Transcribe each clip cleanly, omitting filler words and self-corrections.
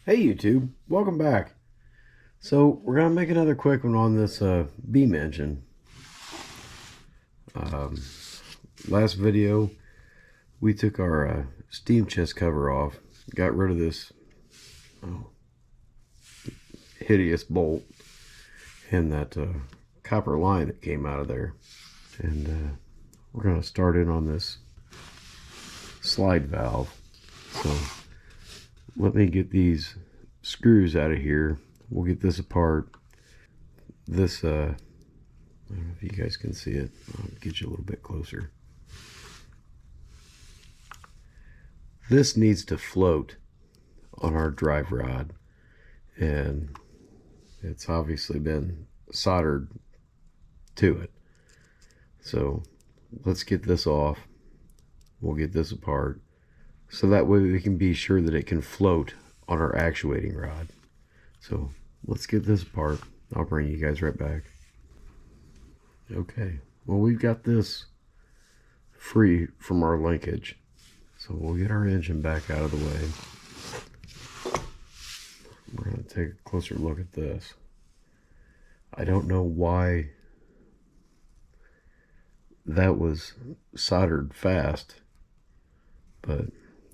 Hey YouTube, welcome back. So we're gonna make another quick one on this beam engine. Um, Last video we took our steam chest cover off, got rid of this hideous bolt and that copper line that came out of there, and we're gonna start in on this slide valve. So let me get these screws out of here. We'll get this apart. This I don't know if you guys can see it. I'll get you a little bit closer. This needs to float on our drive rod, and it's obviously been soldered to it. So let's get this off. We'll get this apart so that way we can be sure that it can float on our actuating rod. So let's get this apart. I'll bring you guys right back. Okay, well, we've got this free from our linkage, so we'll get our engine back out of the way. We're going to take a closer look at this. I don't know why that was soldered fast, but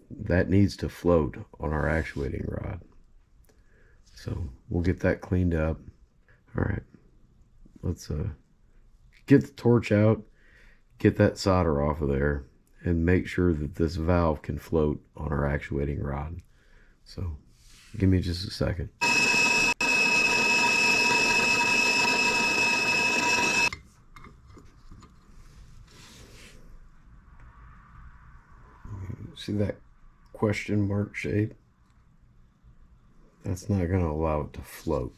that needs to float on our actuating rod. So we'll get that cleaned up. All right, let's get the torch out, get that solder off of there, and make sure that this valve can float on our actuating rod. So give me just a second. See that question mark shape? That's not going to allow it to float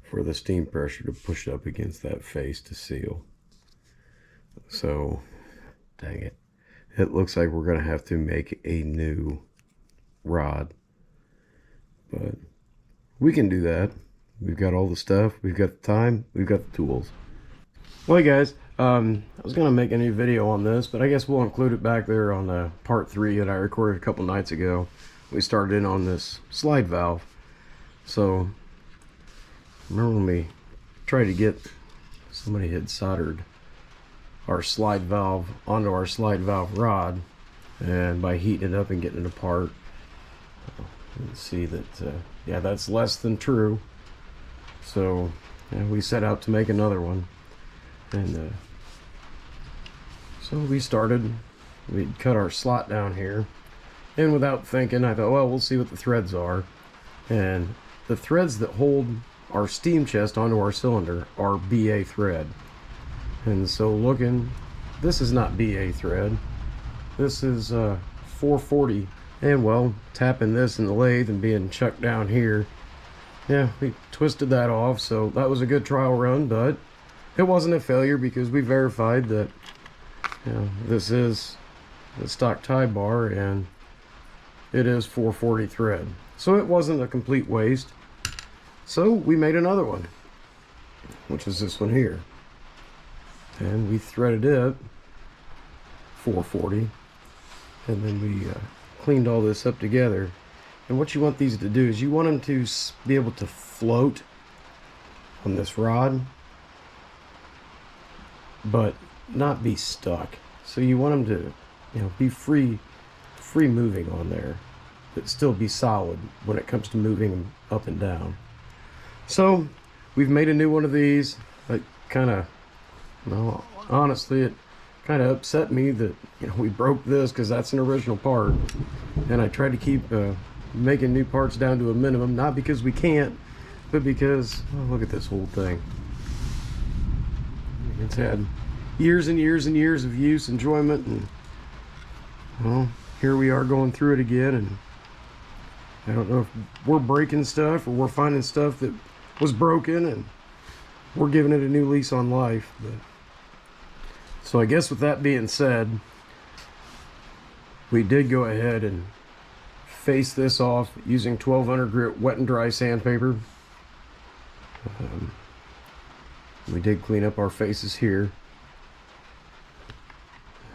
for the steam pressure to push up against that face to seal. So, dang it. It looks like we're going to have to make a new rod. But we can do that. We've got all the stuff. We've got the time. We've got the tools. Well, hey guys, I was going to make a new video on this, but I guess we'll include it back there on part 3 that I recorded a couple nights ago. We started in on this slide valve. So, remember when we tried to get, somebody had soldered our slide valve onto our slide valve rod, and by heating it up and getting it apart, you can see that, yeah, that's less than true. So, yeah, we set out to make another one. And so we started, we'd cut our slot down here, and without thinking I thought, well, we'll see what the threads are. And the threads that hold our steam chest onto our cylinder are BA thread. And so looking, this is not BA thread, this is 440. And well, tapping this in the lathe and being chucked down here, yeah, we twisted that off. So that was a good trial run, but it wasn't a failure because we verified that, you know, this is the stock tie bar and it is 440 thread. So it wasn't a complete waste. So we made another one, which is this one here. And we threaded it 440. And then we cleaned all this up together. And what you want these to do is you want them to be able to float on this rod, but not be stuck. So you want them to, you know, be free moving on there, but still be solid when it comes to moving them up and down. So we've made a new one of these. It kind of, well, honestly, it kind of upset me that, you know, we broke this because that's an original part, and I tried to keep making new parts down to a minimum, not because we can't, but because, oh, look at this whole thing. It's had years and years and years of use, enjoyment, and well, here we are going through it again. And I don't know if we're breaking stuff or we're finding stuff that was broken and we're giving it a new lease on life. But so I guess with that being said, we did go ahead and face this off using 1200 grit wet and dry sandpaper. We did clean up our faces here,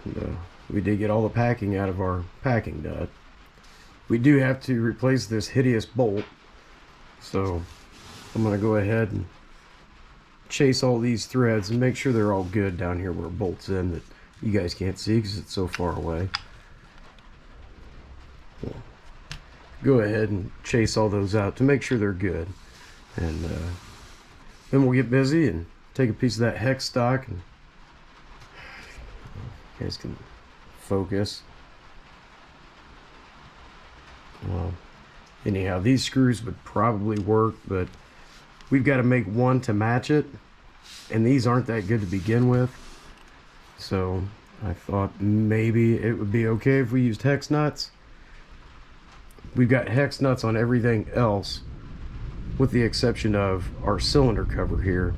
and we did get all the packing out of our packing nut. we do have to replace this hideous bolt. So I'm going to go ahead and chase all these threads and make sure they're all good down here where it bolts in that you guys can't see because it's so far away. So go ahead and chase all those out to make sure they're good. And then we'll get busy and take a piece of that hex stock, and you guys can focus. Anyhow, these screws would probably work, but we've got to make one to match it, and these aren't that good to begin with. So I thought maybe it would be okay if we used hex nuts. We've got hex nuts on everything else, with the exception of our cylinder cover here.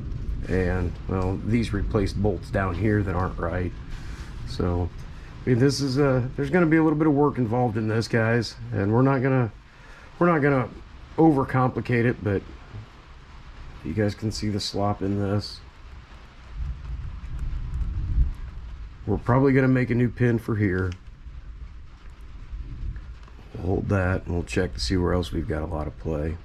And well, these replaced bolts down here that aren't right. So I mean, this is there's going to be a little bit of work involved in this, guys, and we're not gonna overcomplicate it, but you guys can see the slop in this. We're probably going to make a new pin for here. We'll hold that and we'll check to see where else we've got a lot of play.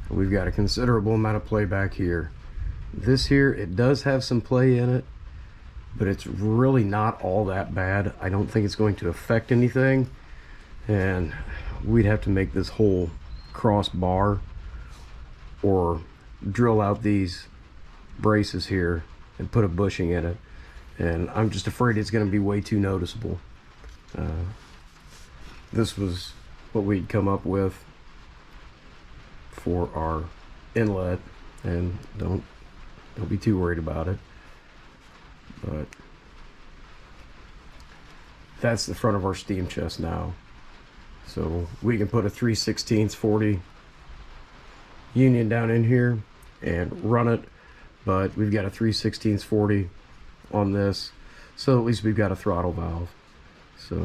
We've got a considerable amount of play back here. This here, it does have some play in it, but it's really not all that bad. I don't think it's going to affect anything, and we'd have to make this whole crossbar or drill out these braces here and put a bushing in it, and I'm just afraid it's going to be way too noticeable. This was what we'd come up with for our inlet, and don't be too worried about it. But that's the front of our steam chest now. So we can put a 3/16 40 union down in here and run it, but we've got a 3/16 40 on this, so at least we've got a throttle valve. So,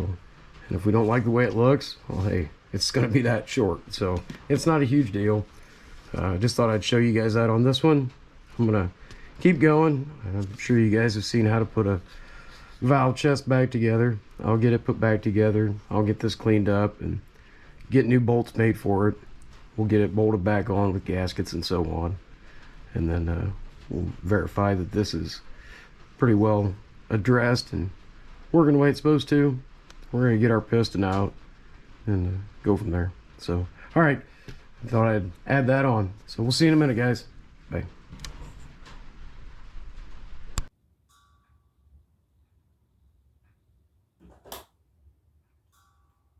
and if we don't like the way it looks, well, hey, it's going to be that short, so it's not a huge deal. Just thought I'd show you guys that on this one. I'm gonna keep going. I'm sure you guys have seen how to put a valve chest back together. I'll get it put back together. I'll get this cleaned up and get new bolts made for it. We'll get it bolted back on with gaskets and so on, and then we'll verify that this is pretty well addressed and working the way it's supposed to. We're gonna get our piston out and go from there. So, all right, I thought I'd add that on. So we'll see you in a minute, guys. Bye.